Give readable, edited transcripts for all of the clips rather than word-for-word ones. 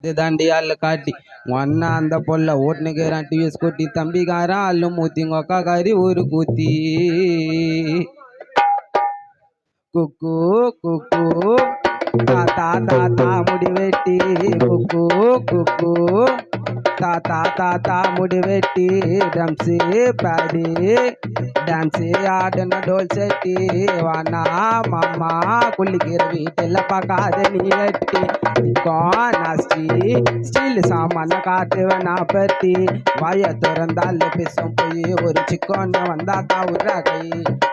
தாண்டி அல்ல காட்டி ஒன்னா அந்த பொல்ல ஓட்டுனுக்கிறான் டிவிஎஸ் கூட்டி தம்பிக்காரன் அல்லு மூத்தி ஒக்கா காரி ஒரு கூத்தி குக்கு குக்கு தாத்தா தாத்தா முடி வெட்டி குக்கு குக்கு தாத்தா தாத்தா முடி வெட்டி ட்ரம்ஸு பாடி டான்ஸு ஆடுன டோல் செட்டி வானா மாமா குளிக்கிற வீட்டில் பார்க்காத நீ வெட்டி நாஸ்டி ஸ்டீல் சாமான காட்டுவேன் நான் பற்றி வாய திறந்தால் பேசும் போய் ஒரு சிக்கோன்னு வந்தாக்கா உர்றா கை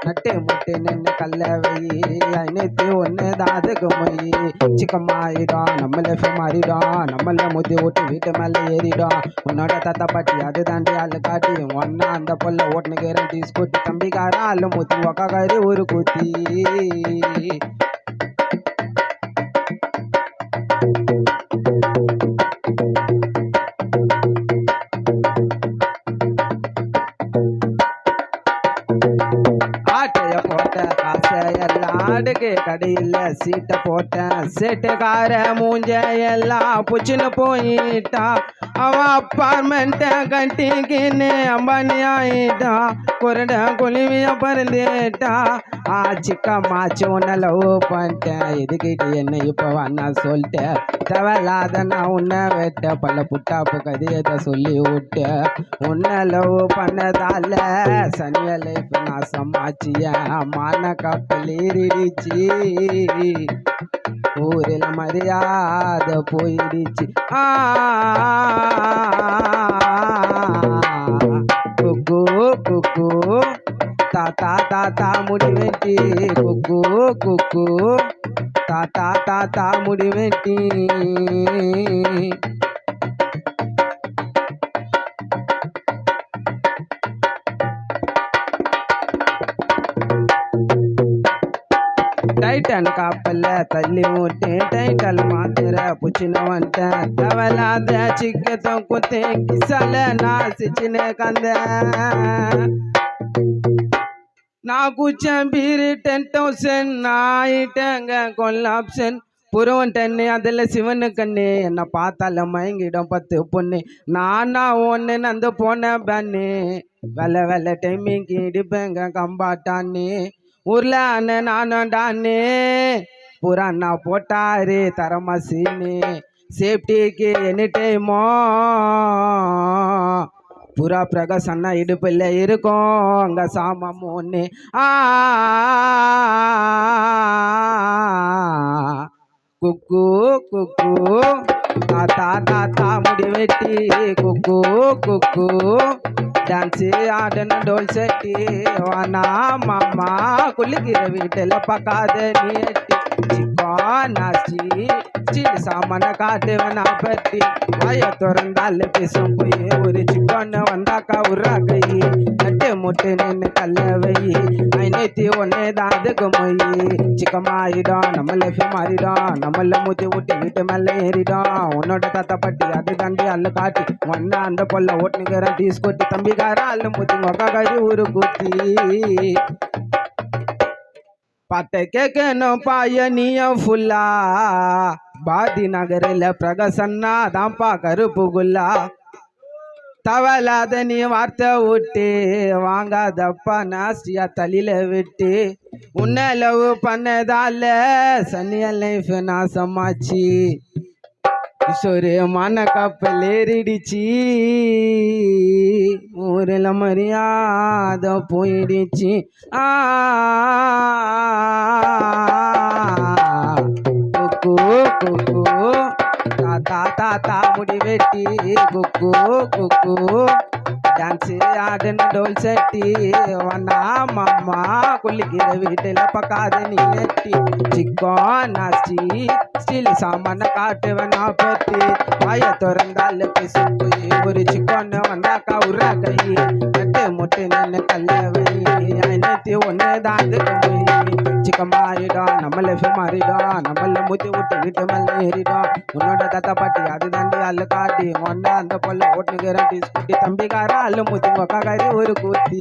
நட்டு முட்டு நின்று கல்ல வை ஐநூத்தி ஒன்று தான் அதுக்கு மொய் சிக்கமாயிடும் நம்மள மாறிடும் நம்மள முத்தி ஓட்டு வீட்டு மேலே ஏறிடும் உன்னோட தத்த பாட்டி அது தாண்டி ஆளு காட்டி ஒன்னா அந்த பொல்ல ஓட்டுனுக்கிறேன் டீ ஸ்கூட்டி தம்பிக்காரன் அல்ல முத்தி ஒக்காரி ஒரு கூத்தி ஆட்டைய போட்ட காசை எல்லாம் அடுக்கு கடையில் சீட்டை போட்டேன் சேட்டுக்கார மூஞ்ச எல்லாம் புச்சுன்னு போயிட்டான் அவன் அப்பார்ட்மெண்ட்டை கட்டிக்கின்னு அம்பானி ஆயிட்டான் குரட குழுவிய பறந்துட்டான் சிக்கம்மாச்சு உன்னை லவ் பண்ணிட்டேன் எதுக்கிட்டு என்ன இப்போ வேணா சொல்லிட்டேன் தேவையில்லாத நான் உன்னை வெட்ட பல புட்டாப்பு கதையதை சொல்லி விட்டேன் உன்னை லவ் பண்ணதால சனிய லைஃப் நான் சமாச்சிய மான கப்பல் ஏறிடுச்சு ஊரில் மரியாதை போயிடுச்சு குக்கு குக்கு தாத்தா தாத்தா முடி வெட்டி குக்கு குக்கு தாத்தா தாத்தா முடி வெட்டி டைட்டன் காப்பல்ல தள்ளி விட்டேன் டைட்டல் மாத்திர புச்சின வந்துட்டேன் தவலாத சிக்கத்தை குத்தே கிசல நாசிச்சினே கந்த நான் குச்சேன் பீரு 10,000 ஆயிட்டேங்க கொல்லாப்ஷன் புருவன் டென்னு அதில் சிவனு கண்ணு என்னை பார்த்தால மயங்கிடும் 10 பொண்ணு நானா ஒன்று நந்து போன பேன்னு வெள்ளை வெள்ளை டைமிங்கு இடிப்பேங்க கம்பாட்டான்னு ஊர்ல அண்ணன் நானும் டான்னு புறாண்ணா போட்டாரு தரமா சீனு சேஃப்டிக்கு எனி டைமோ புறா பிரகாசன்னா இடுப்பில் இருக்கும் அங்க சாமம் ஒன்று குக்கு குக்கு தாத்தா தாத்தா முடி வெட்டி குக்கு குக்கு டான்ஸு ஆடன டோல் செட்டி வானா மாமா குளிக்கிற வீட்டில் பார்க்காத நீ எட்டி சிக்கா நாஸ்டி ஸ்டீல் சாமான காட்டுவேன் நான் பற்றி வாய திறந்தால் பேசும் போய் ஒரு சிக்கோன்னு வந்தாக்கா உர்றா கை நட்டு முட்டு நின்று கல்ல வை ஐநூத்தி ஒன்று தான் அதுக்கு மொய் சிக்கமாயிடும் நம்மள மாறிடும் நம்மள மூத்தி ஊட்டி வீட்டு மேலே ஏறிடும் உன்னோட தாத்தா பட்டி அது தாண்டி அல்ல காட்டி ஒன்னா அந்த பொல்ல ஓட்டுனுக்கிறேன் டீ ஸ்கூட்டி தம்பிக்காரன் அல்ல மூத்தி ஒக்காரி ஊரு கூத்தி பாட்டை கேட்கணும் பாயனியம் ஃபுல்லா பாதி நகரில் பிரகசன்னா தான்ப்பா கருப்பு குல்லா தவலாத நீ வார்த்தை விட்டு வாங்காதப்பா நாஸ்டியா தலையில விட்டு உன்னை லவ் பண்ணதால சனிய லைஃப் நாசமாச்சு கிஷோரு மான கப்பல் ஏறிடுச்சு ஊரில் மரியாதை போயிடுச்சு குக்கு குக்கு தாத்தா தாத்தா முடி வெட்டி குக்கு குக்கு டான்ஸு ஆடுன டோல் செட்டி வண்ணா மாமா குளிக்கிற வீட்டில் பார்க்காத நீ எட்டி சிக்கோ நாஸ்டி ஸ்டீல் சாமான காட்டுவேன் நான் பற்றி வாய திறந்தால் பேசும் போய் ஒரு சிக்கோன்னு வந்தாக்கா உர்றா கை நட்டு முட்டு நின்று கல்ல வை ஐநூத்தி ஒன்று தான் அதுக்கு போய் சிக்கமாயிடும் நம்மள மாறிடும் நம்மள முத்தி விட்டு வீட்டு மேலே ஏறிடும் உன்னோட தாத்தா பாட்டி அது தாண்டி அல்ல காட்டி ஒன்னா அந்த பொல்ல ஓட்டுனுக்கிறேன் டீ ஸ்கூட்டி தம்பிக்காரன் அல்ல முத்தி ஒக்காரி ஒரு கூத்தி